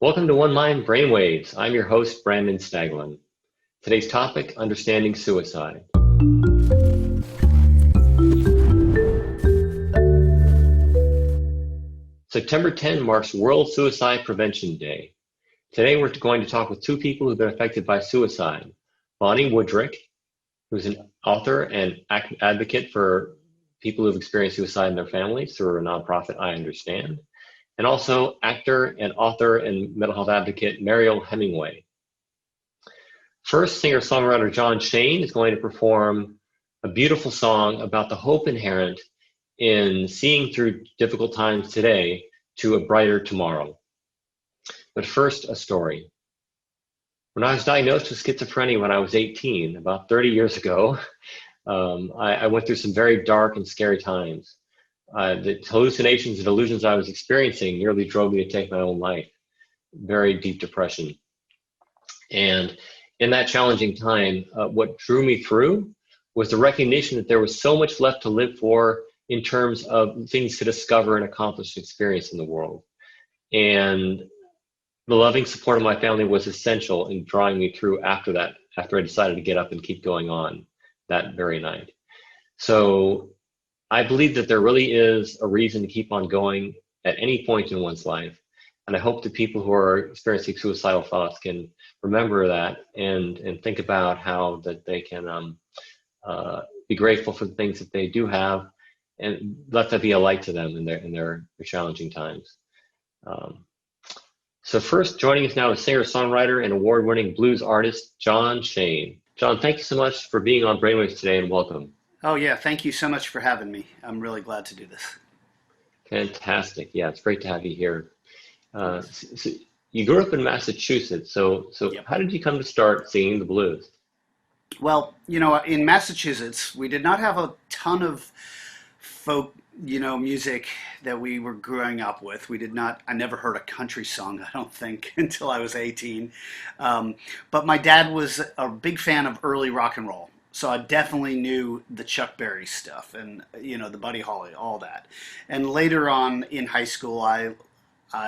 Welcome to One Mind Brainwaves. I'm your host, Brandon Staglin. Today's topic, understanding suicide. September 10 marks World Suicide Prevention Day. Today we're going to talk with two people who've been affected by suicide. Vonnie Woodrick, who's an author and advocate for people who've experienced suicide in their families through a nonprofit, I Understand. And also actor and author and mental health advocate Mariel Hemingway. First, singer-songwriter Jon Shain is going to perform a beautiful song about the hope inherent in seeing through difficult times today to a brighter tomorrow. But first, a story. When I was diagnosed with schizophrenia when I was 18, about 30 years ago, I went through some very dark and scary times. The hallucinations and delusions I was experiencing nearly drove me to take my own life. Very deep depression. And in that challenging time, what drew me through was the recognition that there was so much left to live for in terms of things to discover and accomplish and experience in the world. And the loving support of my family was essential in drawing me through after that, after I decided to get up and keep going on that very night. So I believe that there really is a reason to keep on going at any point in one's life. And I hope that people who are experiencing suicidal thoughts can remember that and think about how that they can be grateful for the things that they do have and let that be a light to them in their challenging times. So first, joining us now is singer-songwriter and award-winning blues artist Jon Shain. Jon, thank you so much for being on Brainwaves today, and welcome. Oh yeah, thank you so much for having me. I'm really glad to do this. Fantastic. Yeah, it's great to have you here. So you grew up in Massachusetts, so Yep. How did you come to start singing the blues? Well, in Massachusetts, we did not have a ton of folk, music that we were growing up with. I never heard a country song, I don't think, until I was 18. But my dad was a big fan of early rock and roll. So I definitely knew the Chuck Berry stuff and, the Buddy Holly, all that. And later on in high school, I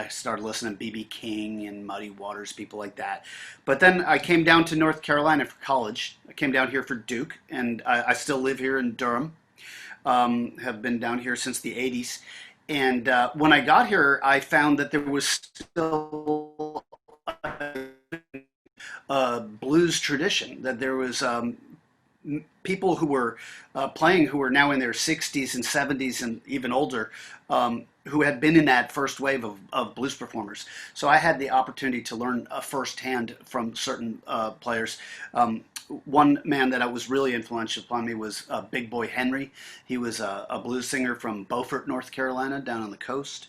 started listening to B.B. King and Muddy Waters, people like that. But then I came down to North Carolina for college. I came down here for Duke, and I still live here in Durham. Have been down here since the 80s. And when I got here, I found that there was still a blues tradition, that there was people who were playing who were now in their 60s and 70s and even older, who had been in that first wave of blues performers. So I had the opportunity to learn firsthand from certain players. One man that was really influential upon me was Big Boy Henry. He was a blues singer from Beaufort, North Carolina, down on the coast.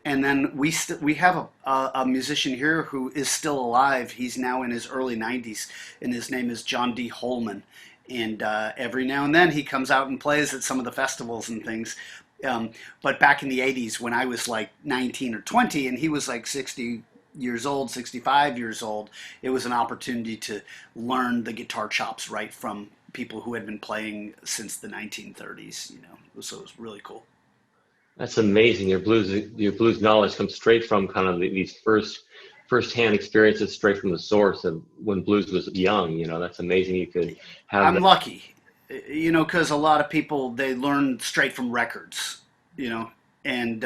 And then we have a musician here who is still alive. He's now in his early 90s, and his name is John D. Holman. And every now and then he comes out and plays at some of the festivals and things. But back in the 80s, when I was like 19 or 20 and he was like 60 years old, 65 years old, it was an opportunity to learn the guitar chops right from people who had been playing since the 1930s, So it was really cool. That's amazing. Your blues knowledge comes straight from kind of these first-hand experiences, straight from the source of when blues was young. That's amazing. You could have. I'm lucky, because a lot of people, they learn straight from records, and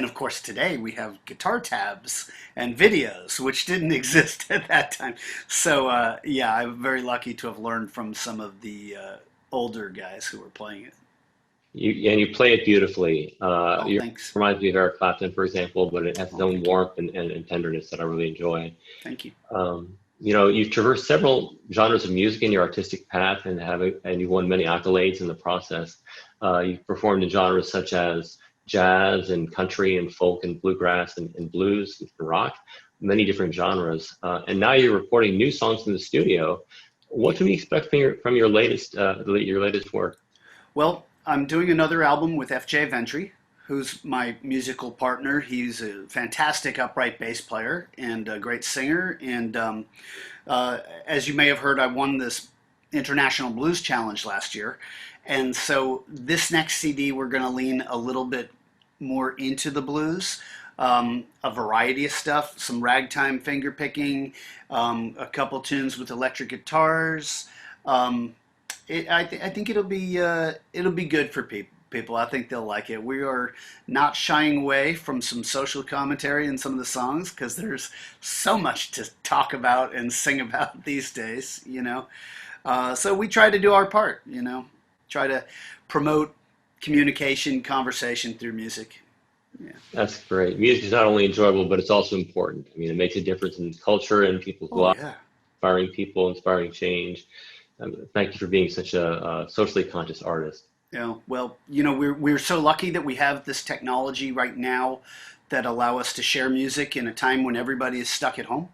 of course today we have guitar tabs and videos, which didn't exist at that time. So yeah, I'm very lucky to have learned from some of the older guys who were playing it. You play it beautifully. Thanks. Reminds me of Eric Clapton, for example, but it has its own warmth and tenderness that I really enjoy. Thank you. You've traversed several genres of music in your artistic path and you've won many accolades in the process. You've performed in genres such as jazz and country and folk and bluegrass and blues and rock, many different genres. And now you're recording new songs in the studio. What can we expect from your latest work? Well, I'm doing another album with F.J. Ventry, who's my musical partner. He's a fantastic upright bass player and a great singer. And as you may have heard, I won this International Blues Challenge last year. And so this next CD, we're going to lean a little bit more into the blues. a variety of stuff, some ragtime finger picking, a couple tunes with electric guitars. Um, I think it'll be good for people. I think they'll like it. We are not shying away from some social commentary in some of the songs because there's so much to talk about and sing about these days, you know. So we try to do our part, you know, try to promote communication, conversation through music. Yeah. That's great. Music is not only enjoyable, but it's also important. I mean, it makes a difference in culture and people's Oh lives, yeah. inspiring people, inspiring change. Thank you for being such a socially conscious artist. Yeah. Well, you know, we're so lucky that we have this technology right now that allow us to share music in a time when everybody is stuck at home.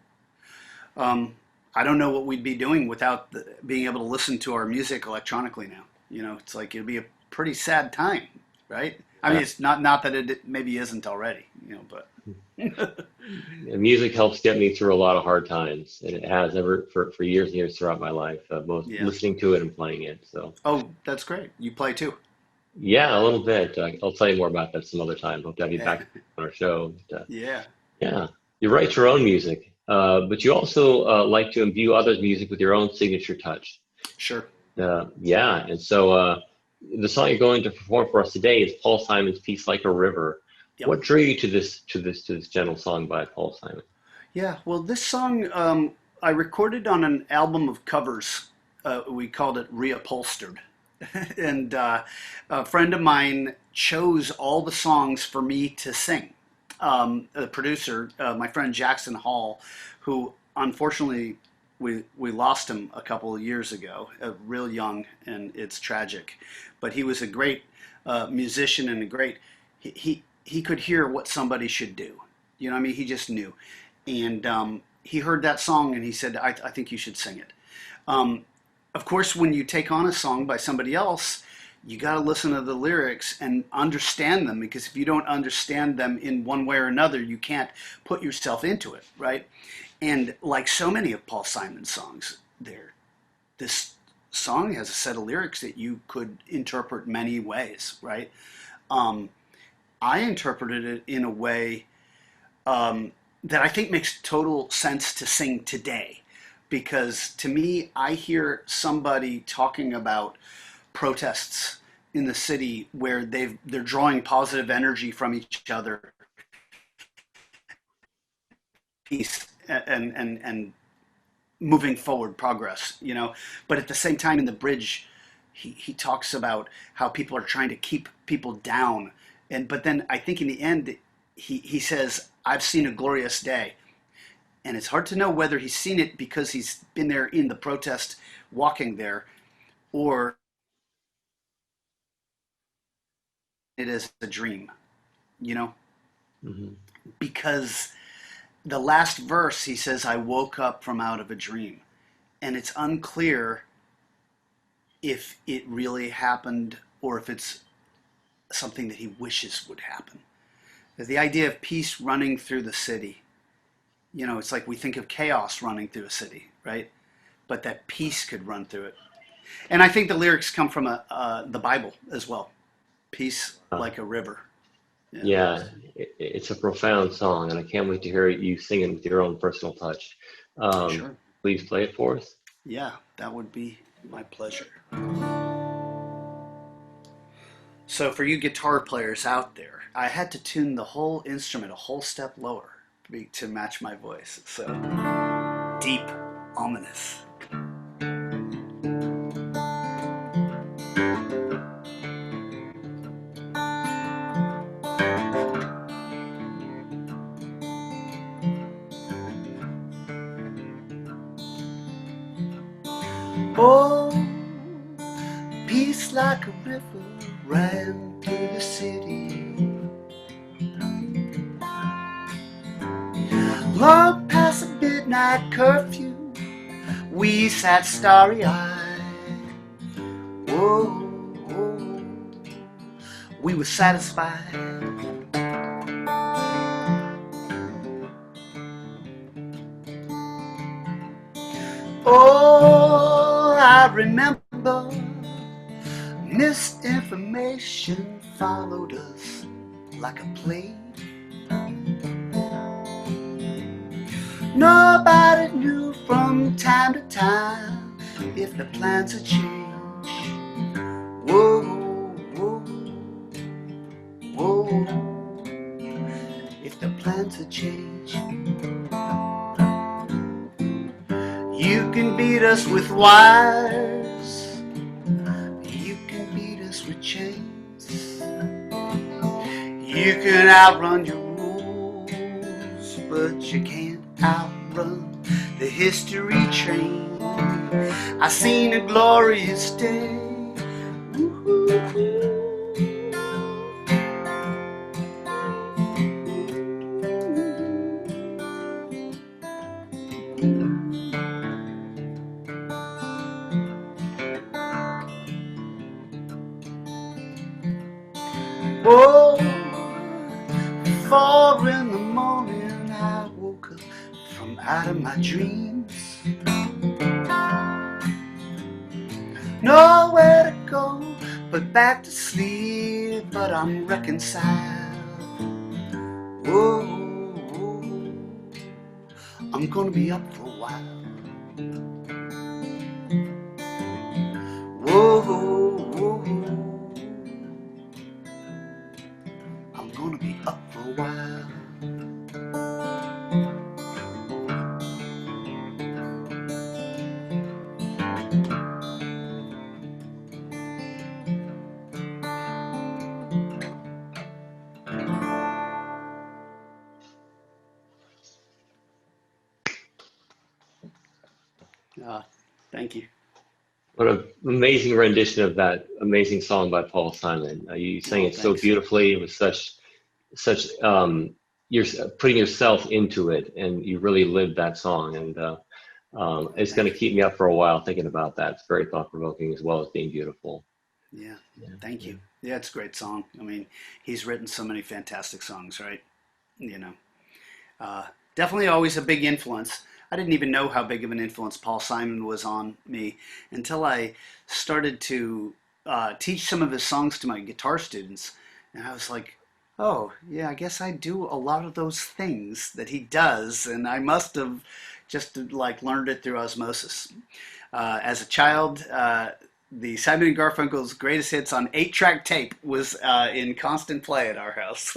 Um, I don't know what we'd be doing without being able to listen to our music electronically now. You know, it's like it'd be a pretty sad time, right? I mean, Uh, it's not that it maybe isn't already, you know, but Music helps get me through a lot of hard times, and it has ever for years and years throughout my life, both yeah. listening to it and playing it. So, Oh, that's great. You play too. yeah, a little bit. I'll tell you more about that some other time. Hope to have you Yeah. back on our show. Yeah. Yeah, you write your own music, but you also like to imbue others' music with your own signature touch. Sure. Yeah, and so the song you're going to perform for us today is Paul Simon's "Peace Like a River." Yep. What drew you to this gentle song by Paul Simon? Yeah. Well, this song I recorded on an album of covers. We called it Reupholstered. And a friend of mine chose all the songs for me to sing. The producer, my friend Jackson Hall, who unfortunately we lost him a couple of years ago, real young, and it's tragic. But he was a great musician and a great he could hear what somebody should do. You know what I mean? He just knew, and he heard that song and he said, I think you should sing it." Um, of course, when you take on a song by somebody else, you got to listen to the lyrics and understand them because if you don't understand them in one way or another, you can't put yourself into it, right? And like so many of Paul Simon's songs, this song has a set of lyrics that you could interpret many ways, right? Um, I interpreted it in a way that I think makes total sense to sing today. Because to me, I hear somebody talking about protests in the city where they're drawing positive energy from each other, peace and moving forward, progress, you know. But at the same time, in the bridge, he talks about how people are trying to keep people down, and but then I think in the end, he says, "I've seen a glorious day." And it's hard to know whether he's seen it because he's been there in the protest, walking there, or it is a dream, you know? Hmm. Because the last verse, he says, "I woke up from out of a dream." And it's unclear if it really happened or if it's something that he wishes would happen. The idea of peace running through the city, you know, it's like we think of chaos running through a city, right? But that peace could run through it. And I think the lyrics come from the Bible as well. Peace Uh, like a river. Yeah, yeah, it's a profound song, and I can't wait to hear you sing it with your own personal touch. Um, sure. Please play it for us. Yeah, that would be my pleasure. So for you guitar players out there, I had to tune the whole instrument a whole step lower to match my voice. So deep, ominous. Oh, peace like a river ran through the city. Long past the midnight curfew, we sat starry-eyed. Whoa, oh, we were satisfied. Oh, I remember misinformation followed us like a plague. Nobody knew from time to time if the plans had changed. Whoa, whoa, whoa, if the plans had changed. You can beat us with wires, you can beat us with chains, you can outrun your rules, but you can't outrun the history train. I seen a glorious day. Oh, 4 in the morning I woke up from out of my dreams. Nowhere to go but back to sleep, but I'm reconciled. Whoa, I'm gonna be up for a while. Whoa, I'm gonna be up for a while. Thank you. What an amazing rendition of that amazing song by Paul Simon. You sang it so beautifully with such you're putting yourself into it, and you really lived that song. And it's going to keep me up for a while thinking about that. It's very thought provoking as well as being beautiful. Yeah, thank you. Yeah, it's a great song. I mean, he's written so many fantastic songs, right? You know, definitely always a big influence. I didn't even know how big of an influence Paul Simon was on me until I started to teach some of his songs to my guitar students. And I was like, oh, yeah, I guess I do a lot of those things that he does. And I must have just like learned it through osmosis. As a child, the Simon and Garfunkel's greatest hits on 8-track tape was in constant play at our house.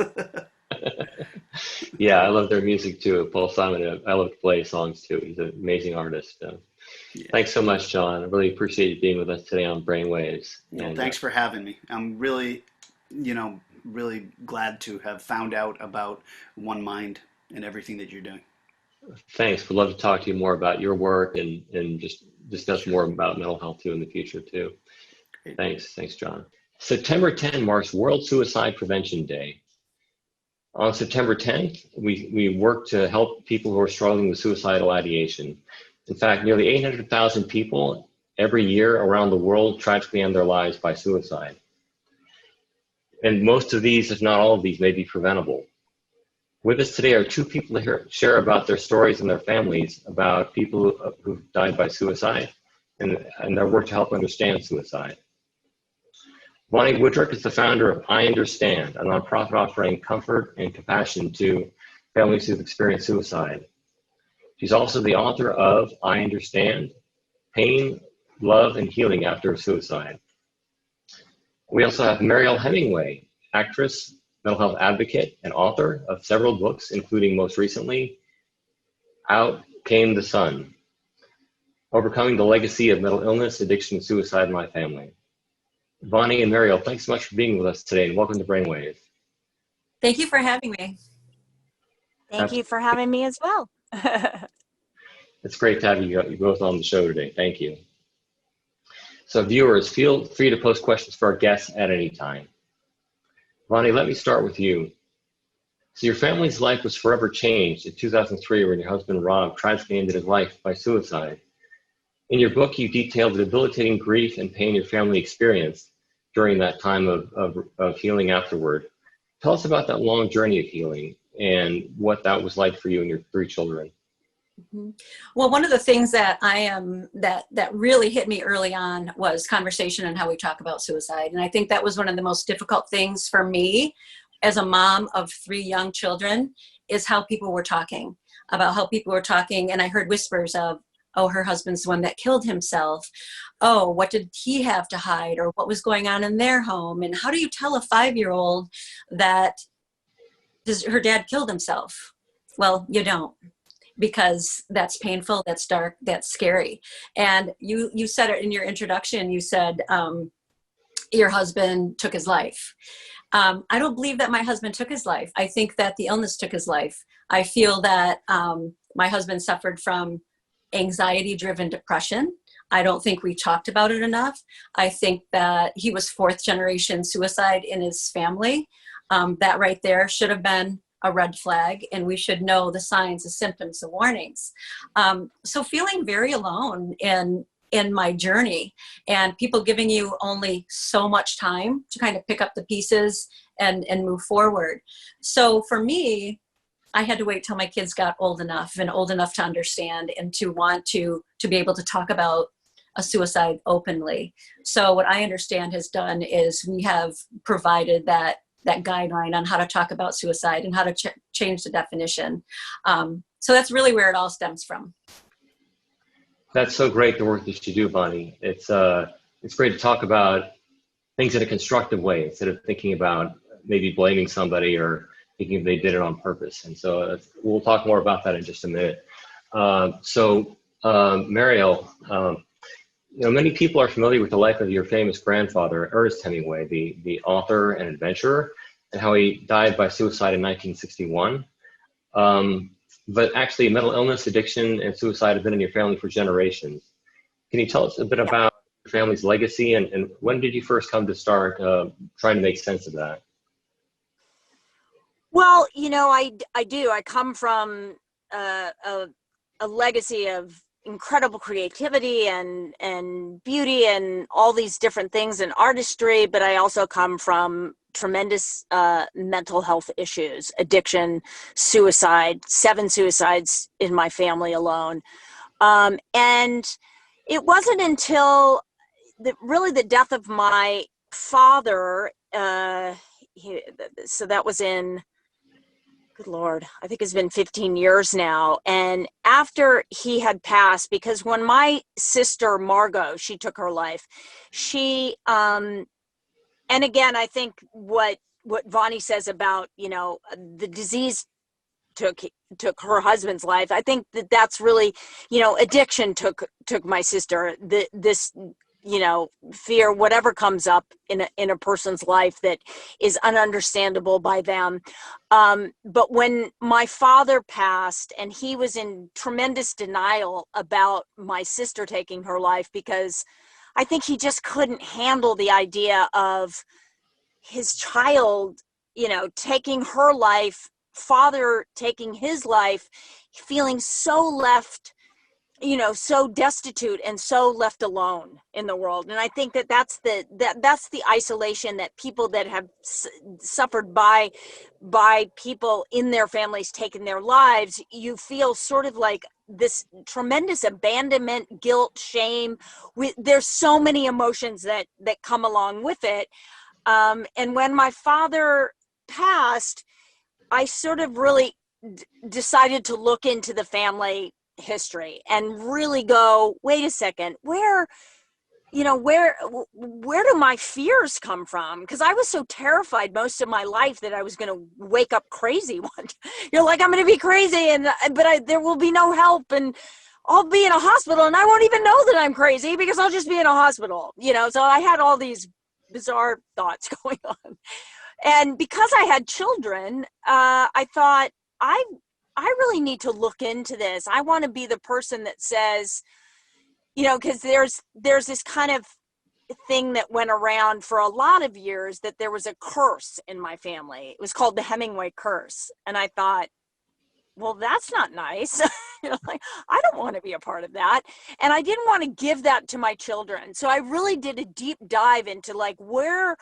Yeah, I love their music too. Paul Simon, I love to play songs too. He's an amazing artist. Yeah. Thanks so much, John. I really appreciate you being with us today on Brainwaves. Well, thanks for having me. I'm really, really glad to have found out about One Mind and everything that you're doing. Thanks. We'd love to talk to you more about your work and just discuss more about mental health too in the future too. Great. Thanks, John. September 10 marks World Suicide Prevention Day. On September 10th, we work to help people who are struggling with suicidal ideation. In fact, nearly 800,000 people every year around the world tragically end their lives by suicide. And most of these, if not all of these, may be preventable. With us today are 2 people to share about their stories and their families about people who've died by suicide and their work to help understand suicide. Vonnie Woodrick is the founder of I Understand, a nonprofit offering comfort and compassion to families who've experienced suicide. She's also the author of I Understand, Pain, Love, and Healing After Suicide. We also have Mariel Hemingway, actress, mental health advocate, and author of several books, including most recently, Out Came the Sun, Overcoming the Legacy of Mental Illness, Addiction, and Suicide in My Family. Vonnie and Mariel, thanks so much for being with us today, and welcome to Brainwave. Thank you for having me. Thank you for having me as well. It's great to have you both on the show today. Thank you. So viewers, feel free to post questions for our guests at any time. Vonnie, let me start with you. So your family's life was forever changed in 2003 when your husband Rob tragically ended his life by suicide. In your book, you detailed the debilitating grief and pain your family experienced during that time of healing afterward. Tell us about that long journey of healing and what that was like for you and your 3 children. Mm-hmm. Well, one of the things that that really hit me early on was conversation and how we talk about suicide. And I think that was one of the most difficult things for me as a mom of 3 young children, is how people were talking. about how people were talking, and I heard whispers of, oh, her husband's the one that killed himself. Oh, what did he have to hide, or what was going on in their home? And how do you tell a 5-year-old that her dad killed himself? Well, you don't, because that's painful, that's dark, that's scary. And you said it in your introduction. You said your husband took his life. I don't believe that my husband took his life. I think that the illness took his life. I feel that my husband suffered from anxiety-driven depression. I don't think we talked about it enough. I think that he was 4th-generation suicide in his family. That right there should have been a red flag, and we should know the signs, the symptoms, the warnings. So feeling very alone in my journey, and people giving you only so much time to kind of pick up the pieces and move forward. So for me, I had to wait till my kids got old enough to understand and to want to be able to talk about a suicide openly. So what I understand has done is we have provided that guideline on how to talk about suicide and how to change the definition. So that's really where it all stems from. That's so great, the work that you do, Vonnie. It's great to talk about things in a constructive way instead of thinking about maybe blaming somebody or thinking they did it on purpose. And so we'll talk more about that in just a minute. Mariel, many people are familiar with the life of your famous grandfather, Ernest Hemingway, the author and adventurer, and how he died by suicide in 1961. But actually, mental illness, addiction, and suicide have been in your family for generations. Can you tell us a bit about your family's legacy, and when did you first come to start trying to make sense of that? Well, I do. I come from a legacy of incredible creativity and beauty and all these different things and artistry, but I also come from tremendous mental health issues, addiction, suicide, 7 suicides in my family alone. And it wasn't until the death of my father, so that was in, good Lord, I think it's been 15 years now. And after he had passed, because when my sister Margot, she took her life, she, and again, I think what Vonnie says about, the disease took her husband's life. I think that's really, addiction took my sister. This fear, whatever comes up in a person's life that is ununderstandable by them. But when my father passed, and he was in tremendous denial about my sister taking her life, because I think he just couldn't handle the idea of his child, taking her life, father taking his life, feeling so left, so destitute and so left alone in the world. And I think that's the isolation that people that have suffered by people in their families taking their lives, you feel sort of like this tremendous abandonment, guilt, shame. There's so many emotions that come along with it. And when my father passed, I sort of really decided to look into the family history and really go, wait a second, where do my fears come from? Because I was so terrified most of my life that I was going to wake up crazy one. I'm going to be crazy, but there will be no help, and I'll be in a hospital, and I won't even know that I'm crazy because I'll just be in a hospital. So I had all these bizarre thoughts going on, and because I had children, I thought I really need to look into this. I want to be the person that says, because there's this kind of thing that went around for a lot of years, that there was a curse in my family. It was called the Hemingway Curse. And I thought, well, that's not nice. I don't want to be a part of that. And I didn't want to give that to my children. So I really did a deep dive into where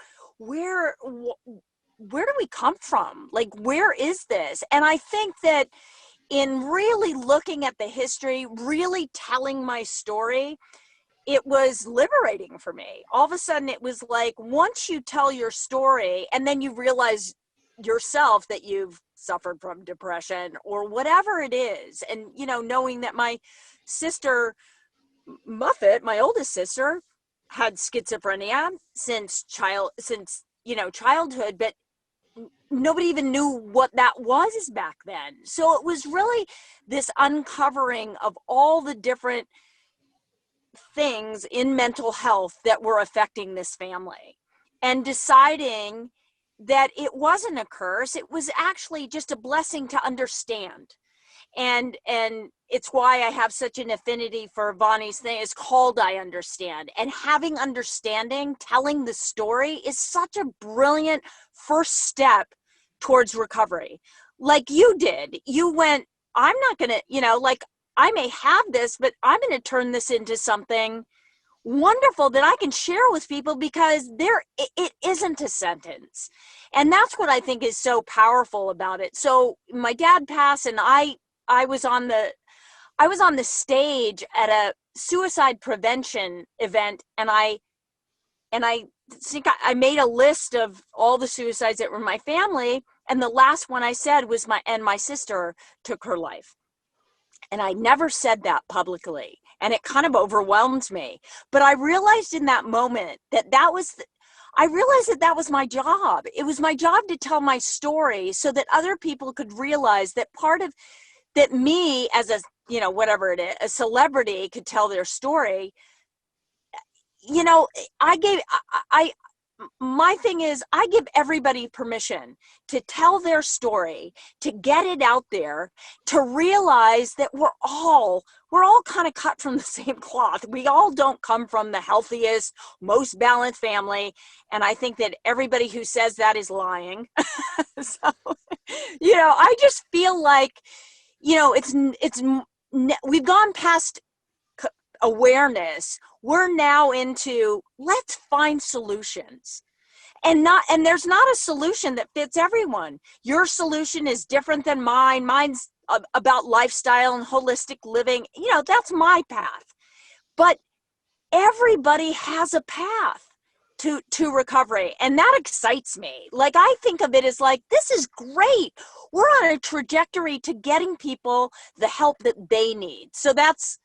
do we come from? Where is this? And I think that in really looking at the history, really telling my story, it was liberating for me. All of a sudden, it was like, once you tell your story and then you realize yourself that you've suffered from depression or whatever it is. And, you know, knowing that my sister Muffet, my oldest sister, had schizophrenia since childhood, but nobody even knew what that was back then. So it was really this uncovering of all the different things in mental health that were affecting this family, and deciding that it wasn't a curse. It was actually just a blessing to understand. And it's why I have such an affinity for Vonnie's thing. It's called I Understand. And having understanding, telling the story, is such a brilliant first step towards recovery. Like you did. You went, I'm not going to, you know, like, I may have this, but I'm going to turn this into something wonderful that I can share with people, because it isn't a sentence. And that's what I think is so powerful about it. So my dad passed, and I was on the stage at a suicide prevention event, and I think I made a list of all the suicides that were in my family, and the last one I said was my sister took her life. And I never said that publicly, and it kind of overwhelmed me. But I realized in that moment that I realized that was my job. It was my job to tell my story so that other people could realize that that me as a, you know, whatever it is, a celebrity, could tell their story. You know, my thing is, I give everybody permission to tell their story, to get it out there, to realize that we're all kind of cut from the same cloth. We all don't come from the healthiest, most balanced family. And I think that everybody who says that is lying. So, you know, I just feel like, you know, we've gone past awareness. We're now into, let's find solutions. And there's not a solution that fits everyone. Your solution is different than mine. Mine's about lifestyle and holistic living. You know, that's my path. But everybody has a path to recovery. And that excites me. Like, I think of it as like, this is great. We're on a trajectory to getting people the help that they need. So that's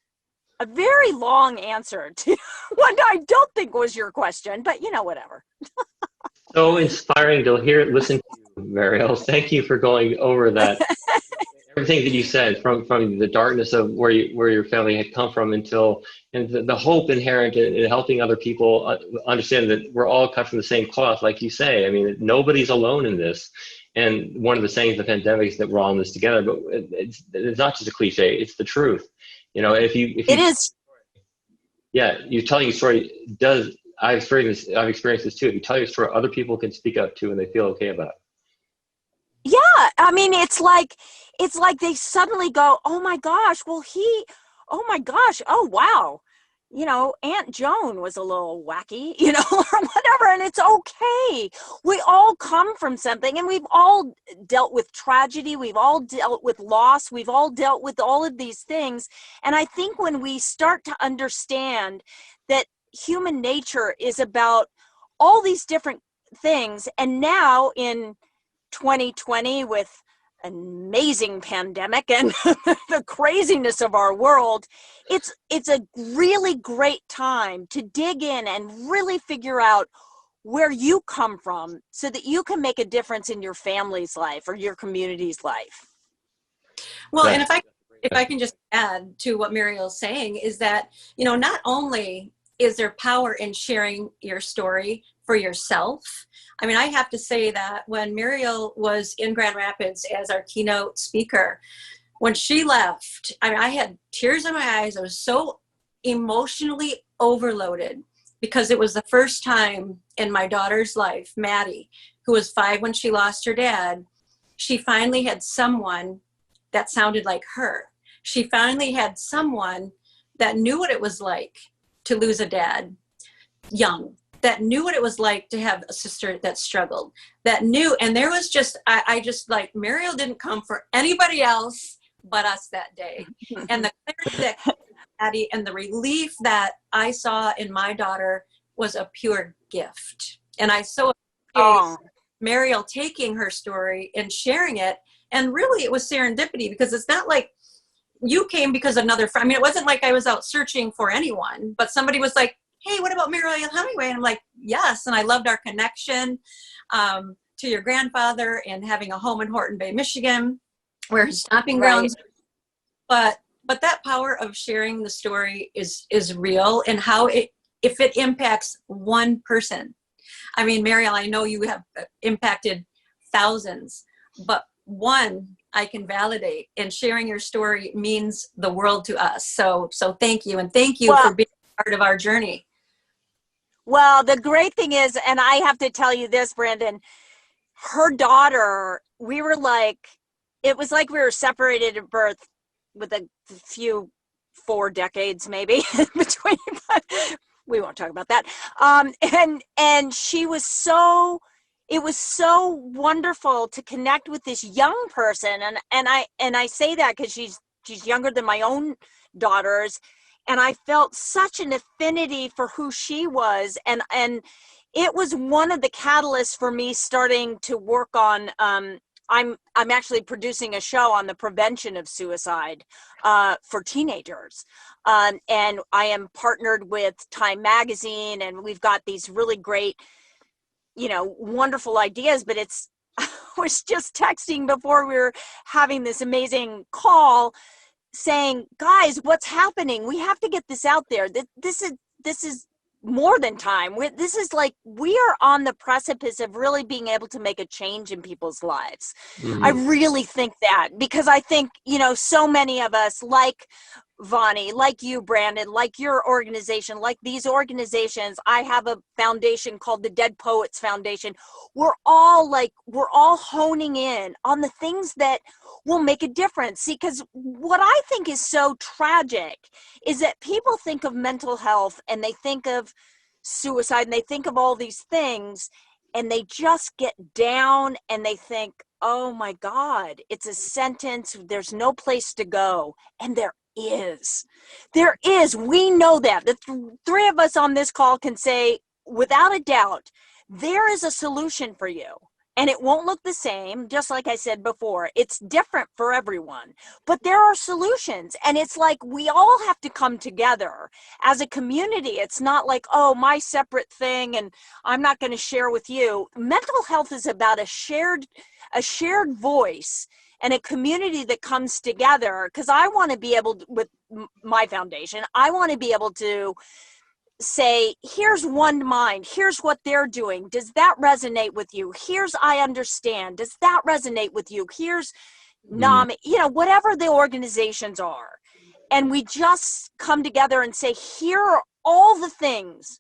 a very long answer to what I don't think was your question, but you know, whatever. So inspiring to listen to you, Mariel. Thank you for going over that. Everything that you said, from the darkness of where your family had come from and the hope inherent in helping other people understand that we're all cut from the same cloth, like you say. I mean, nobody's alone in this. And one of the sayings of the pandemic is that we're all in this together, but it's not just a cliche, it's the truth. You know, if you it is. Yeah, you telling your story does. I've experienced this too. If you tell your story, other people can speak up too, and they feel okay about it. Yeah, I mean, it's like they suddenly go, oh my gosh, oh my gosh, oh wow, you know, Aunt Joan was a little wacky, you know, or whatever, and it's okay. We all come from something, and we've all dealt with tragedy, we've all dealt with loss, we've all dealt with all of these things. And I think when we start to understand that human nature is about all these different things, and now in 2020 with an amazing pandemic and the craziness of our world, it's a really great time to dig in and really figure out where you come from so that you can make a difference in your family's life or your community's life. Well, and if I can just add to what Mariel's saying, is that, you know, not only is there power in sharing your story for yourself. I mean, I have to say that when Mariel was in Grand Rapids as our keynote speaker, when she left, I mean, I had tears in my eyes. I was so emotionally overloaded because it was the first time in my daughter's life, Maddie, who was 5 when she lost her dad, she finally had someone that sounded like her. She finally had someone that knew what it was like to lose a dad young, that knew what it was like to have a sister that struggled, that knew. And there was just, I just like, Mariel didn't come for anybody else but us that day. And the clarity that came from Maddie and the relief that I saw in my daughter was a pure gift. And I so appreciate Mariel taking her story and sharing it, And really it was serendipity, because it's not like you came because another friend, I mean, it wasn't like I was out searching for anyone, but somebody was like, hey, what about Mariel Hemingway? And I'm like, yes. And I loved our connection to your grandfather and having a home in Horton Bay, Michigan, where his stomping grounds. But that power of sharing the story is real, and how if it impacts one person. I mean, Mariel, I know you have impacted thousands, but one I can validate, and sharing your story means the world to us. So thank you. And thank you for being part of our journey. Well, the great thing is, and I have to tell you this, Brandon, her daughter, we were like, it was like we were separated at birth with a few 4 decades maybe between, but we won't talk about that. And she was so, it was so wonderful to connect with this young person. And I say that because she's younger than my own daughters. And I felt such an affinity for who she was. And it was one of the catalysts for me starting to work on, I'm actually producing a show on the prevention of suicide for teenagers. And I am partnered with Time Magazine, and we've got these really great, wonderful ideas, but I was just texting before we were having this amazing call saying, guys, what's happening? We have to get this out there. This is more than time. This is like, we are on the precipice of really being able to make a change in people's lives. Mm-hmm. I really think that, because I think, so many of us, like Vonnie, like you, Brandon, like your organization, like these organizations, I have a foundation called the Dead Poets Foundation. We're all honing in on the things that will make a difference. See, because what I think is so tragic is that people think of mental health and they think of suicide and they think of all these things, and they just get down and they think, oh my God, it's a sentence, there's no place to go. And there is. We know that. The 3 of us on this call can say without a doubt, there is a solution for you. And it won't look the same, just like I said before. It's different for everyone. But there are solutions. And it's like we all have to come together as a community. It's not like, oh, my separate thing and I'm not going to share with you. Mental health is about a shared voice and a community that comes together. Because I want to be able to, with my foundation, I want to be able to say, here's One Mind, here's what they're doing, does that resonate with you? Here's I Understand, does that resonate with you? Here's NAMI, whatever the organizations are. And we just come together and say, here are all the things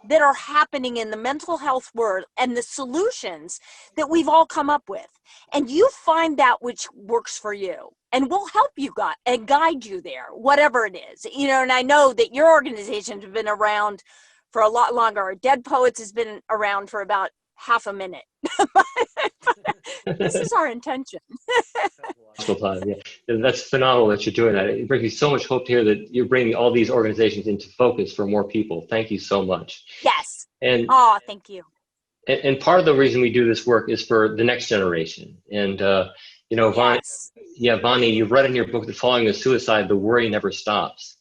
that are happening in the mental health world and the solutions that we've all come up with. And you find that which works for you. And we'll help you and guide you there, whatever it is. And I know that your organization has been around for a lot longer. Dead Poets has been around for about half a minute. This is our intention. Yeah. That's phenomenal that you're doing that. It brings me so much hope to hear that you're bringing all these organizations into focus for more people. Thank you so much. Yes. And thank you. And part of the reason we do this work is for the next generation. And Vonnie, Vonnie, you've read in your book that following a suicide, the worry never stops.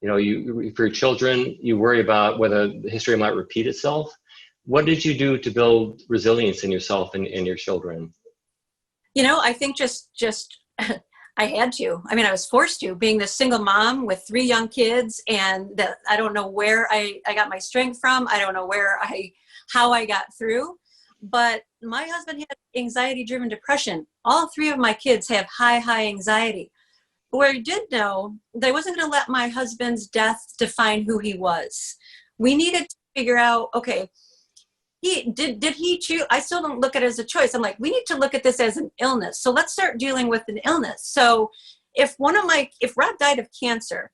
For your children, you worry about whether the history might repeat itself. What did you do to build resilience in yourself and your children? I think just I had to. I mean, I was forced to, being this single mom with 3 young kids, and that I don't know where I got my strength from. I don't know how I got through. But my husband had anxiety-driven depression. All 3 of my kids have high anxiety. But what I did know, that I wasn't going to let my husband's death define who he was. We needed to figure out, okay, did he choose? I still don't look at it as a choice. I'm like, we need to look at this as an illness. So let's start dealing with an illness. So if Rob died of cancer,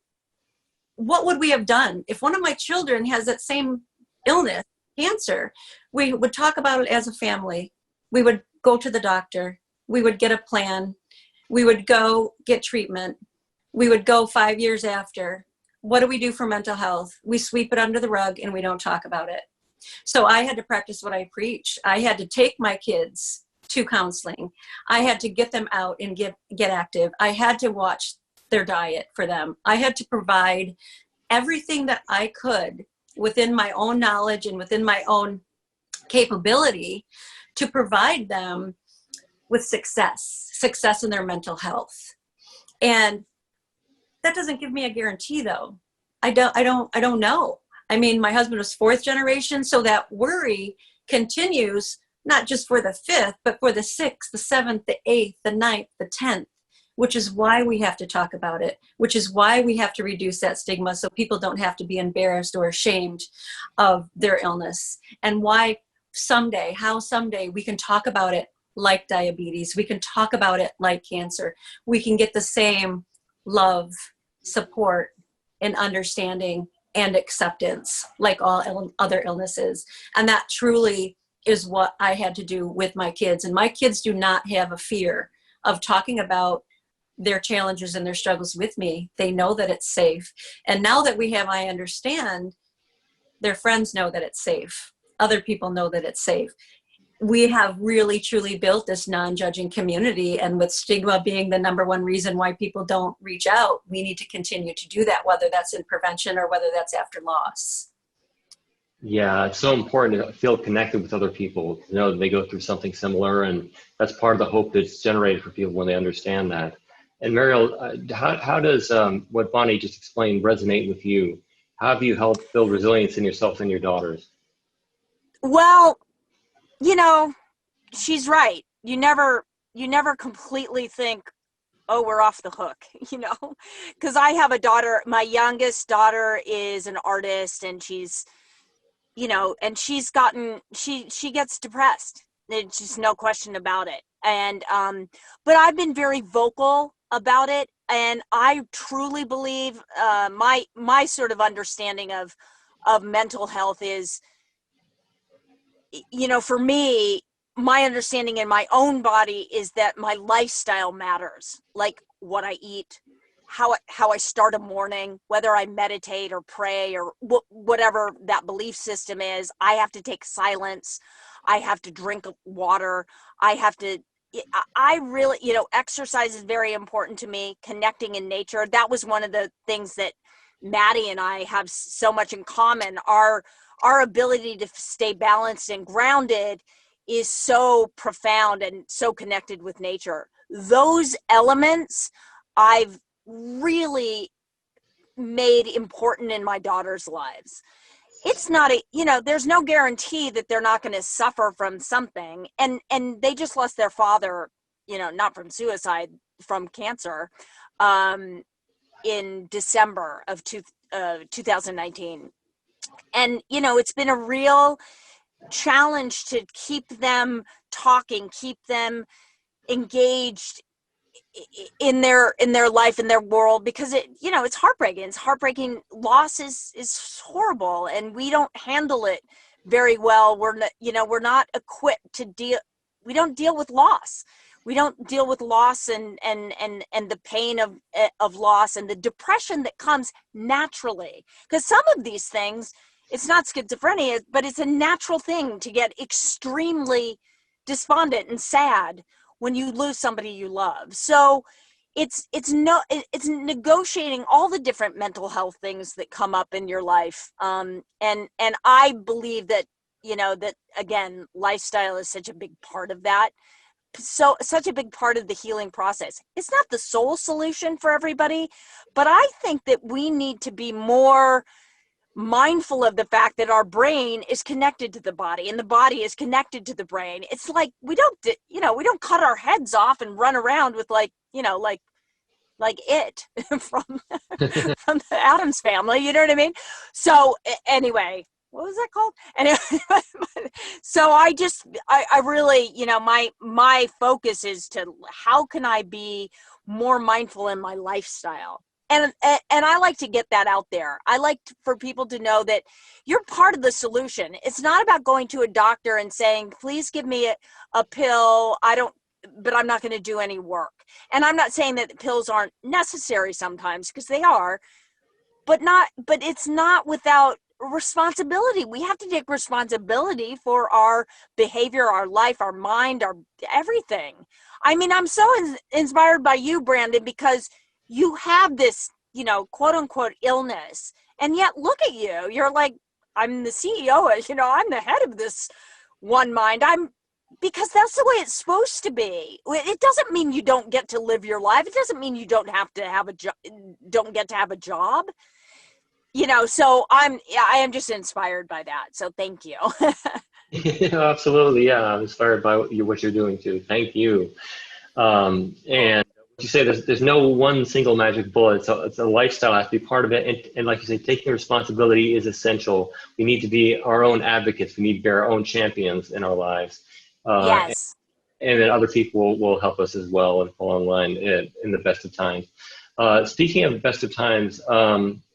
what would we have done? If one of my children has that same illness, cancer, we would talk about it as a family. We would go to the doctor. We would get a plan. We would go get treatment. We would go 5 years after. What do we do for mental health? We sweep it under the rug and we don't talk about it. So I had to practice what I preach. I had to take my kids to counseling. I had to get them out and get active. I had to watch their diet for them. I had to provide everything that I could within my own knowledge and within my own capability to provide them with success in their mental health. And that doesn't give me a guarantee, though. I don't know. I mean, my husband was 4th generation, so that worry continues not just for the 5th, but for the 6th, the 7th, the 8th, the 9th, the 10th, which is why we have to talk about it, which is why we have to reduce that stigma so people don't have to be embarrassed or ashamed of their illness, and why someday we can talk about it like diabetes. We can talk about it like cancer. We can get the same love, support, and understanding and acceptance like all other illnesses. And that truly is what I had to do with my kids. And my kids do not have a fear of talking about their challenges and their struggles with me. They know that it's safe. And now that I understand, their friends know that it's safe. Other people know that it's safe. We have really, truly built this non-judging community. And with stigma being the number one reason why people don't reach out, we need to continue to do that, whether that's in prevention or whether that's after loss. Yeah, it's so important to feel connected with other people, to know that they go through something similar. And that's part of the hope that's generated for people when they understand that. And Mariel, how does what Vonnie just explained resonate with you? How have you helped build resilience in yourself and your daughters? Well, she's right. You never completely think, oh, we're off the hook, because I have a daughter. My youngest daughter is an artist, and she's she gets depressed. There's just no question about it. And, but I've been very vocal about it. And I truly believe, my sort of understanding of mental health is, for me, my understanding in my own body is that my lifestyle matters, like what I eat, how I start a morning, whether I meditate or pray or whatever that belief system is. I have to take silence. I have to drink water. I really, exercise is very important to me, connecting in nature. That was one of the things that Maddie and I have so much in common. Our ability to stay balanced and grounded is so profound and so connected with nature. Those elements I've really made important in my daughter's lives. It's not there's no guarantee that they're not going to suffer from something. And they just lost their father, not from suicide, from cancer, in December of 2019. And, it's been a real challenge to keep them talking, keep them engaged in their life, in their world, because it's heartbreaking. It's heartbreaking. Loss is horrible, and we don't handle it very well. We're not equipped to deal. We don't deal with loss. We don't deal with loss and the pain of loss and the depression that comes naturally. Because some of these things, it's not schizophrenia, but it's a natural thing to get extremely despondent and sad when you lose somebody you love. So it's negotiating all the different mental health things that come up in your life. And I believe that, that again, lifestyle is such a big part of that. So such a big part of the healing process. It's not the sole solution for everybody, but I think that we need to be more mindful of the fact that our brain is connected to the body and the body is connected to the brain. It's like we don't cut our heads off and run around with like it from from the Addams Family, you know what I mean? So anyway, what was that called? Anyway, so I really, my focus is to how can I be more mindful in my lifestyle. And I like to get that out there. I like for people to know that you're part of the solution. It's not about going to a doctor and saying, please give me a pill. But I'm not going to do any work. And I'm not saying that pills aren't necessary sometimes, because they are, but it's not without responsibility. We have to take responsibility for our behavior, our life, our mind, our everything. I mean, I'm so inspired by you, Brandon, because you have this, you know, quote unquote illness. And yet look at you. You're like, I'm the CEO, you know, I'm the head of this one mind. Because that's the way it's supposed to be. It doesn't mean you don't get to live your life. It doesn't mean you don't have to have don't get to have a job. You know, so I am just inspired by that. So thank you. Absolutely. Yeah. I'm inspired by what you're doing too. Thank you. And you say there's no one single magic bullet. So it's a lifestyle has to be part of it. And like you say, taking responsibility is essential. We need to be our own advocates. We need to be our own champions in our lives. Yes. And then other people will help us as well and fall in line in the best of times. Speaking of best of times,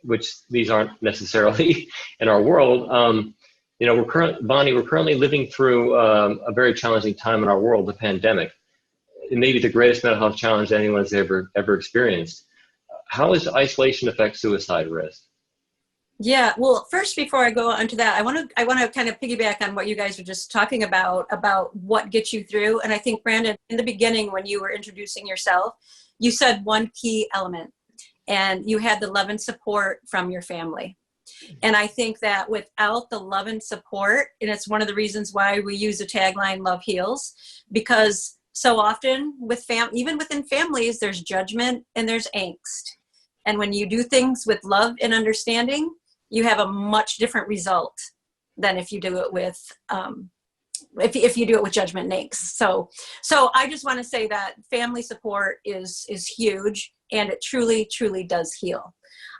which these aren't necessarily in our world, you know, Vonnie, we're currently living through a very challenging time in our world, the pandemic. It may be the greatest mental health challenge anyone's ever experienced. How does isolation affect suicide risk? Yeah, well, first, before I go on to that, I want to kind of piggyback on what you guys were just talking about what gets you through. And I think, Brandon, in the beginning, when you were introducing yourself, you said one key element, and you had the love and support from your family. And I think that without the love and support, and it's one of the reasons why we use the tagline, Love Heals, because so often even within families, there's judgment and there's angst. And when you do things with love and understanding, you have a much different result than if you do it with if you do it with judgment and angst. So I just want to say that family support is huge, and it truly does heal.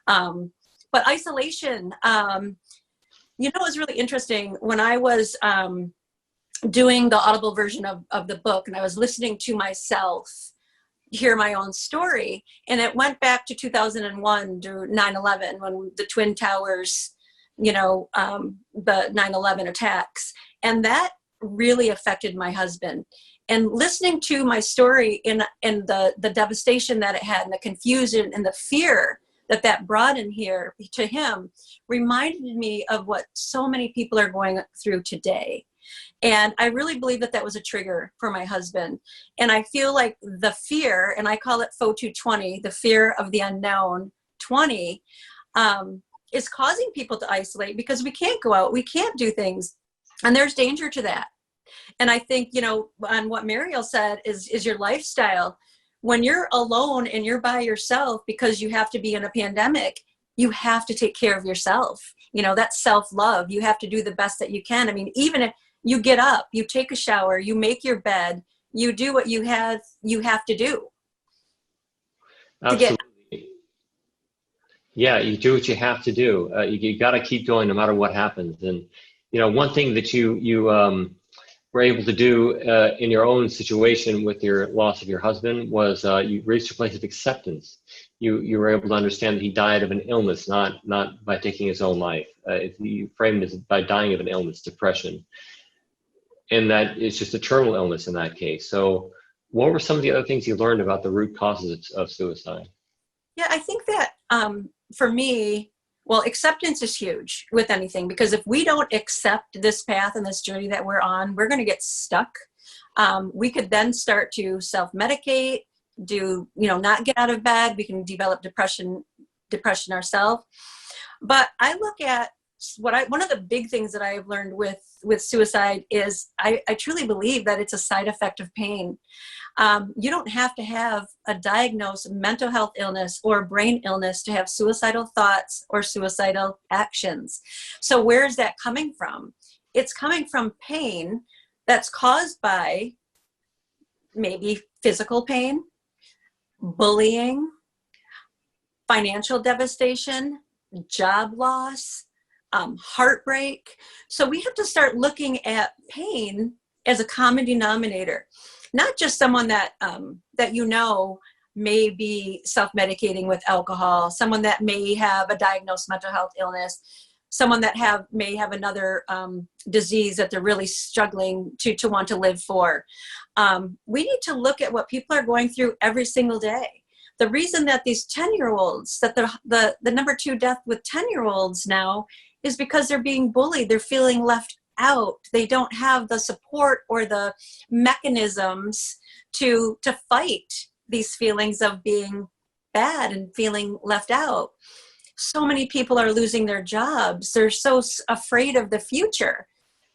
But isolation, you know, is really interesting. When I was doing the Audible version of the book, and I was listening to myself hear my own story, and it went back to 2001 to 9/11, when the Twin Towers, you know, the 9/11 attacks, and that really affected my husband. And listening to my story and the devastation that it had, and the confusion and the fear that brought in here to him, reminded me of what so many people are going through today. And I really believe that was a trigger for my husband. And I feel like the fear, and I call it FOTU 20, the fear of the unknown 20, is causing people to isolate, because we can't go out, we can't do things, and there's danger to that. And I think, you know, on what Mariel said is your lifestyle. When you're alone and you're by yourself because you have to be in a pandemic, you have to take care of yourself. You know, that's self-love. You have to do the best that you can. I mean, even if you get up, you take a shower, you make your bed, you do what you have to do. Absolutely. Yeah, you do what you have to do. You got to keep going no matter what happens. And, you know, one thing that you were able to do in your own situation with your loss of your husband was you reached a place of acceptance. You were able to understand that he died of an illness, not by taking his own life. You framed it as by dying of an illness, depression. And that it's just a terminal illness in that case. So what were some of the other things you learned about the root causes of suicide? Yeah, I think that for me, well, acceptance is huge with anything, because if we don't accept this path and this journey that we're on, we're going to get stuck. We could then start to self-medicate, not get out of bed. We can develop depression ourselves. But I look at one of the big things that I have learned with suicide is I truly believe that it's a side effect of pain. You don't have to have a diagnosed mental health illness or brain illness to have suicidal thoughts or suicidal actions. So where is that coming from? It's coming from pain that's caused by maybe physical pain, bullying, financial devastation, job loss, heartbreak. So we have to start looking at pain as a common denominator, not just someone that may be self-medicating with alcohol, someone that may have a diagnosed mental health illness, someone that may have another disease that they're really struggling to want to live for. We need to look at what people are going through every single day. The reason that these 10-year-olds, that the number 2 death with 10-year-olds now is because they're being bullied. They're feeling left out. They don't have the support or the mechanisms to fight these feelings of being bad and feeling left out. So many people are losing their jobs. They're so afraid of the future.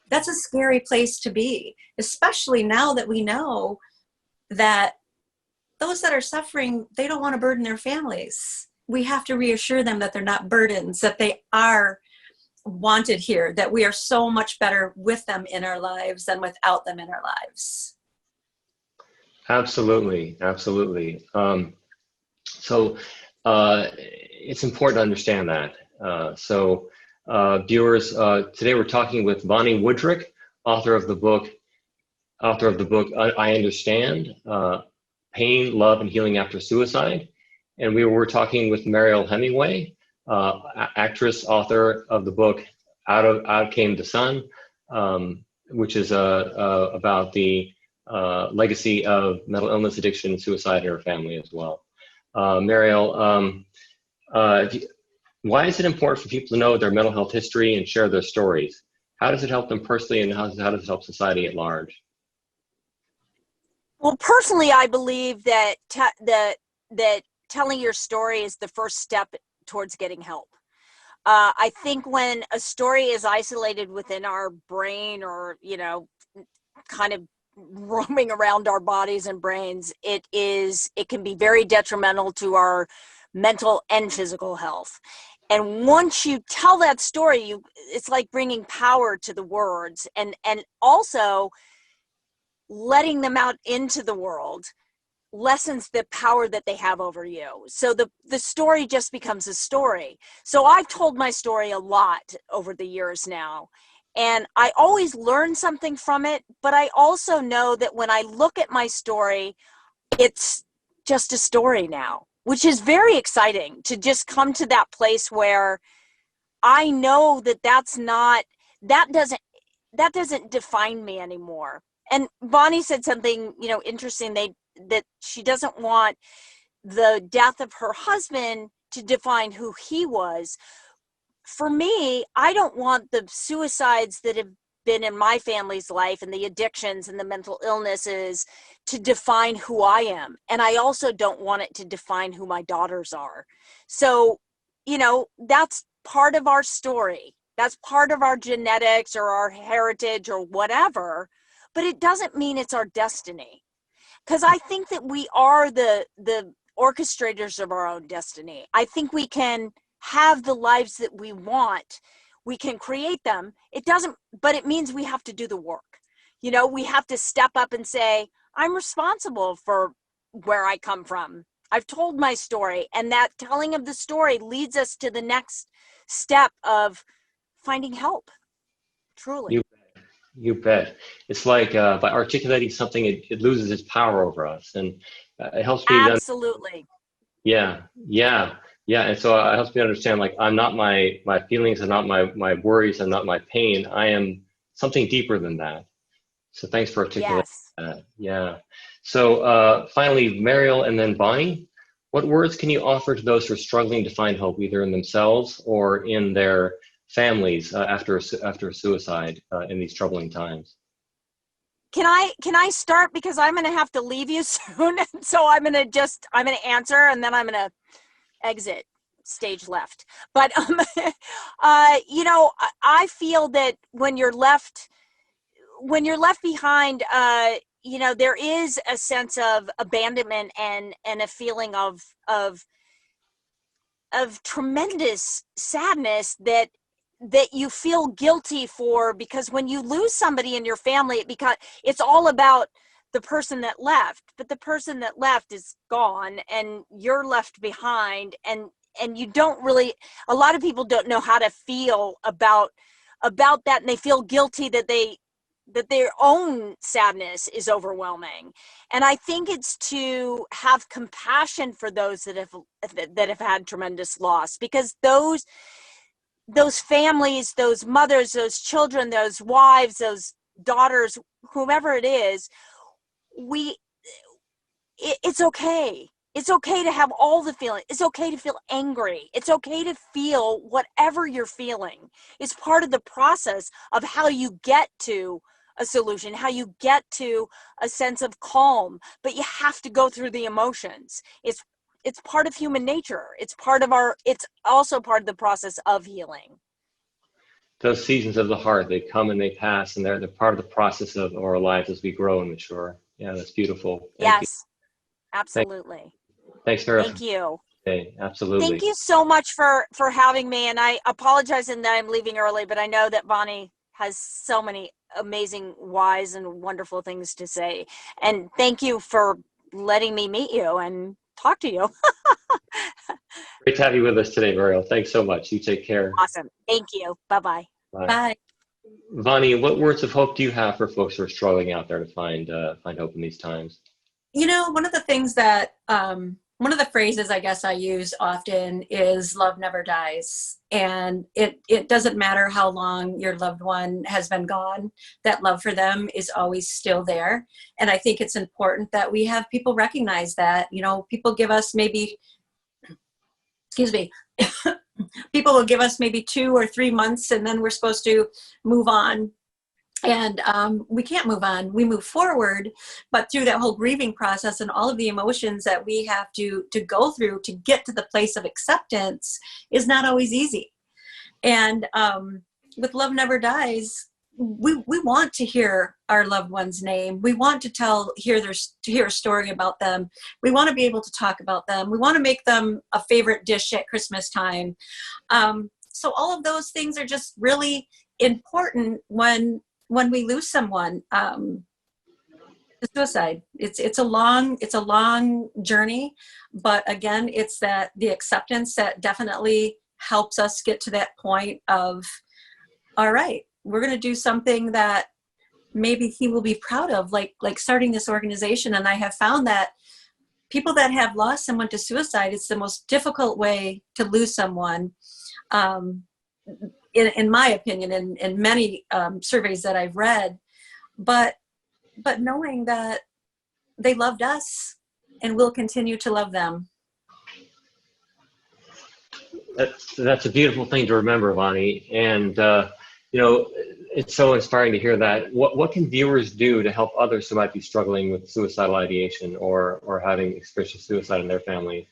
That's a scary place to be, especially now that we know that those that are suffering, they don't want to burden their families. We have to reassure them that they're not burdens, that they are wanted here, that we are so much better with them in our lives than without them in our lives. Absolutely, absolutely. So it's important to understand that. Viewers, today we're talking with Vonnie Woodrick, author of the book I Understand, Pain, Love, and Healing After Suicide. And we were talking with Mariel Hemingway, actress, author of the book Out Came the Sun, which is about the legacy of mental illness, addiction, suicide in her family as well. Mariel, why is it important for people to know their mental health history and share their stories? How does it help them personally, and how does it help society at large? Well, personally, I believe that that telling your story is the first step towards getting help. I think when a story is isolated within our brain, or kind of roaming around our bodies and brains, it can be very detrimental to our mental and physical health. And once you tell that story, it's like bringing power to the words, and also letting them out into the world lessens the power that they have over you. So the story just becomes a story. So I've told my story a lot over the years now, and I always learn something from it, but I also know that when I look at my story, it's just a story now, which is very exciting to just come to that place where I know that that doesn't define me anymore. And Vonnie said something, interesting, that she doesn't want the death of her husband to define who he was. For me, I don't want the suicides that have been in my family's life and the addictions and the mental illnesses to define who I am. And I also don't want it to define who my daughters are. So, that's part of our story. That's part of our genetics or our heritage or whatever, but it doesn't mean it's our destiny. Because I think that we are the orchestrators of our own destiny. I think we can have the lives that we want. We can create them. But it means we have to do the work. We have to step up and say, I'm responsible for where I come from. I've told my story, and that telling of the story leads us to the next step of finding help. Truly. You bet. It's like by articulating something, it loses its power over us, and it helps me. Absolutely. Yeah. And so it helps me understand, like, I'm not my feelings, I'm not my worries, I'm not my pain. I am something deeper than that. So thanks for articulating that. Yeah. So finally, Mariel and then Vonnie, what words can you offer to those who are struggling to find hope, either in themselves or in their families after suicide in these troubling times? Can I start, because I'm going to have to leave you soon. So I'm going to answer, and then I'm going to exit stage left. But I feel that when you're left behind, there is a sense of abandonment and a feeling of tremendous sadness that you feel guilty for, because when you lose somebody in your family, it's all about the person that left, but the person that left is gone and you're left behind, and you don't really, a lot of people don't know how to feel about that, and they feel guilty that their own sadness is overwhelming. And I think it's to have compassion for those that have had tremendous loss, because those families, those mothers, those children, those wives, those daughters, whomever it is, it's okay. It's okay to have all the feelings. It's okay to feel angry. It's okay to feel whatever you're feeling. It's part of the process of how you get to a solution, how you get to a sense of calm, but you have to go through the emotions. It's part of human nature. It's also part of the process of healing. Those seasons of the heart, they come and they pass, and they're part of the process of our lives as we grow and mature. Yeah, that's beautiful. Thank you. Yes, absolutely. Thanks, Sarah. Thank you. Okay, absolutely. Thank you so much for having me. And I apologize in that I'm leaving early, but I know that Vonnie has so many amazing, wise, and wonderful things to say. And thank you for letting me meet you and talk to you. Great to have you with us today, Mariel. Thanks so much. You take care. Awesome. Thank you. Bye-bye. Bye. Bye. Vonnie, what words of hope do you have for folks who are struggling out there to find hope in these times? You know, one of the things that, one of the phrases I guess I use often is love never dies. And it doesn't matter how long your loved one has been gone, that love for them is always still there. And I think it's important that we have people recognize that. You know, people give us maybe, excuse me, people will give us maybe 2 or 3 months and then we're supposed to move on. And we can't move on. We move forward, but through that whole grieving process and all of the emotions that we have to go through to get to the place of acceptance is not always easy. And with Love Never Dies, we want to hear our loved one's name. We want to hear a story about them. We want to be able to talk about them. We want to make them a favorite dish at Christmas time. So all of those things are just really important when we lose someone. Suicide, it's a long journey, but again, it's the acceptance that definitely helps us get to that point of, all right, we're going to do something that maybe he will be proud of, like starting this organization. And I have found that people that have lost someone to suicide, it's the most difficult way to lose someone. In my opinion, in many surveys that I've read, but knowing that they loved us and will continue to love them. That's a beautiful thing to remember, Vonnie. And, it's so inspiring to hear that. What can viewers do to help others who might be struggling with suicidal ideation or having experienced suicide in their family?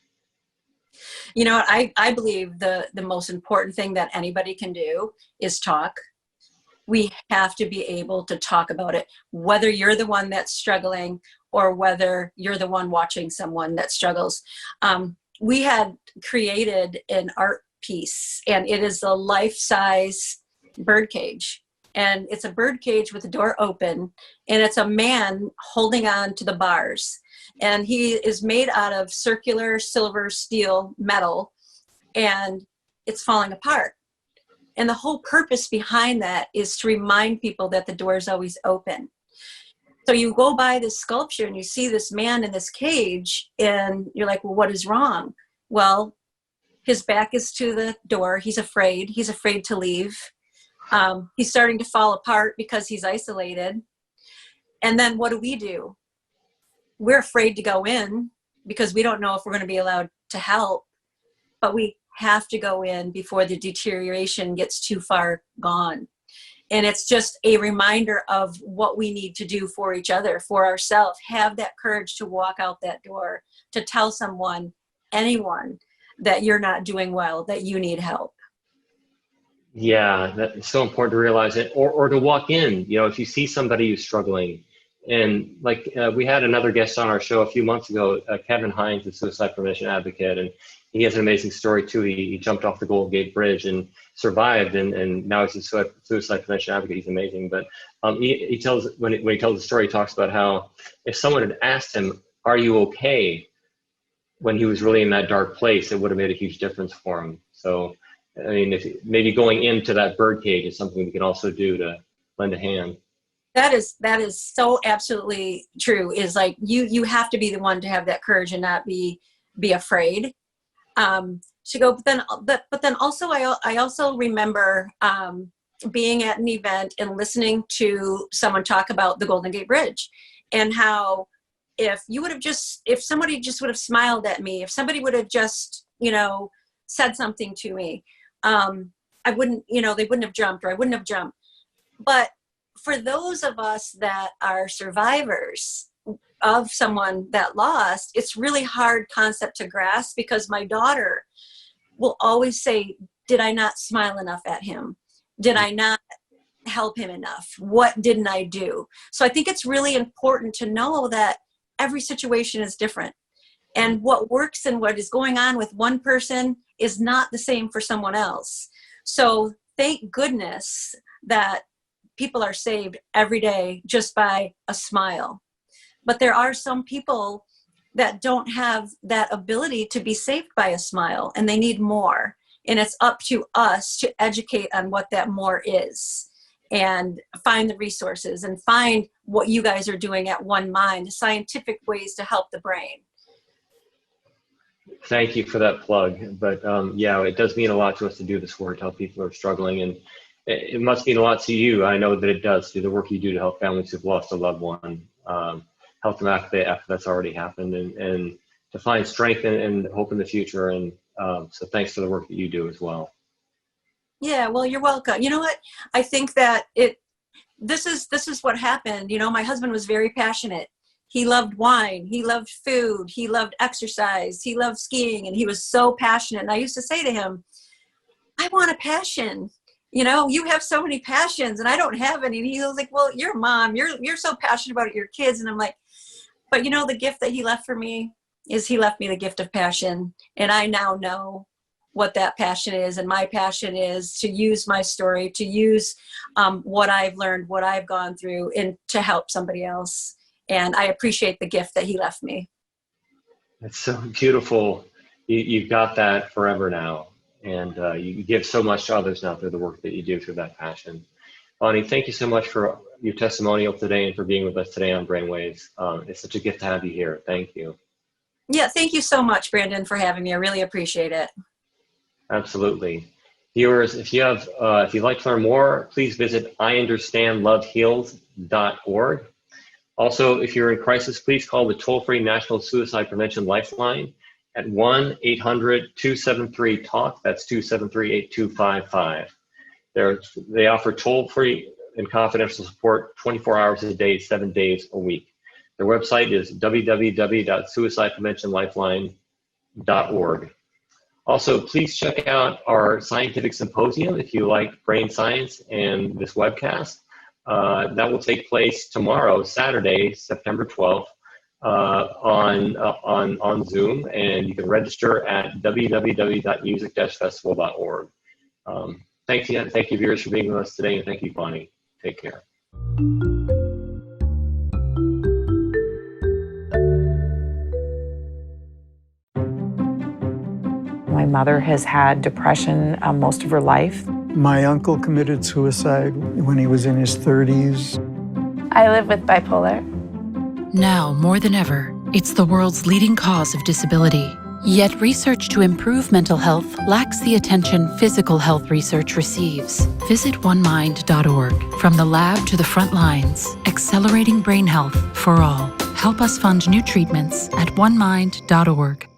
You know, I believe the most important thing that anybody can do is talk. We have to be able to talk about it, whether you're the one that's struggling or whether you're the one watching someone that struggles. We had created an art piece, and it is a life-size birdcage. And it's a birdcage with the door open, and it's a man holding on to the bars. And he is made out of circular silver steel metal, and it's falling apart. And the whole purpose behind that is to remind people that the door is always open. So you go by this sculpture and you see this man in this cage, and you're like, well, what is wrong? Well, his back is to the door. He's afraid. He's afraid to leave. He's starting to fall apart because he's isolated. And then what do? We're afraid to go in because we don't know if we're going to be allowed to help, but we have to go in before the deterioration gets too far gone. And it's just a reminder of what we need to do for each other, for ourselves. Have that courage to walk out that door, to tell someone, anyone, that you're not doing well, that you need help. Yeah, that's so important to realize it, or to walk in. You know, if you see somebody who's struggling, and we had another guest on our show a few months ago, Kevin Hines, a suicide prevention advocate, and he has an amazing story too. He jumped off the Golden Gate Bridge and survived, and now he's a suicide prevention advocate. He's amazing. But he tells when he tells the story, he talks about how if someone had asked him, "Are you okay?" when he was really in that dark place, it would have made a huge difference for him. So, I mean, if maybe going into that birdcage is something we can also do to lend a hand. That is so absolutely true. Is like you have to be the one to have that courage and not be afraid to go. But then also I also remember being at an event and listening to someone talk about the Golden Gate Bridge and how if somebody just would have smiled at me, if somebody would have just, said something to me, I wouldn't, they wouldn't have jumped, or I wouldn't have jumped. But for those of us that are survivors of someone that lost, it's really hard concept to grasp, because my daughter will always say, did I not smile enough at him? Did I not help him enough? What didn't I do? So I think it's really important to know that every situation is different. And what works and what is going on with one person is not the same for someone else. So thank goodness that people are saved every day just by a smile. But there are some people that don't have that ability to be saved by a smile, and they need more. And it's up to us to educate on what that more is, and find the resources, and find what you guys are doing at One Mind, scientific ways to help the brain. Thank you for that plug. But it does mean a lot to us to do this work, to help people who are struggling. And it must mean a lot to you. I know that it does, to the work you do to help families who've lost a loved one, help them after that's already happened, and to find strength and hope in the future. And so thanks for the work that you do as well. Yeah, well, you're welcome. You know what? I think that this is what happened. My husband was very passionate. He loved wine. He loved food. He loved exercise. He loved skiing, and he was so passionate. And I used to say to him, I want a passion. You have so many passions and I don't have any. And he was like, well, you're a mom. You're so passionate about your kids. And I'm like, but the gift that he left for me is he left me the gift of passion. And I now know what that passion is. And my passion is to use my story, to use what I've learned, what I've gone through, and to help somebody else. And I appreciate the gift that he left me. It's so beautiful. You've got that forever now. And you give so much to others now through the work that you do, through that passion. Vonnie, thank you so much for your testimonial today and for being with us today on Brainwaves. It's such a gift to have you here. Thank you. Yeah, thank you so much, Brandon, for having me. I really appreciate it. Absolutely. Viewers, if you'd like to learn more, please visit IUnderstandLoveHeals.org. Also, if you're in crisis, please call the toll-free National Suicide Prevention Lifeline at 1-800-273-TALK. That's 273-8255. They offer toll-free and confidential support 24 hours a day, 7 days a week. Their website is www.suicidepreventionlifeline.org. Also, please check out our scientific symposium if you like brain science and this webcast. That will take place tomorrow, Saturday, September 12th. On Zoom, and you can register at www.music-festival.org. Thank you, viewers, for being with us today, and thank you, Vonnie. Take care. My mother has had depression most of her life. My uncle committed suicide when he was in his 30s. I live with bipolar. Now, more than ever, it's the world's leading cause of disability. Yet research to improve mental health lacks the attention physical health research receives. Visit onemind.org. From the lab to the front lines, accelerating brain health for all. Help us fund new treatments at onemind.org.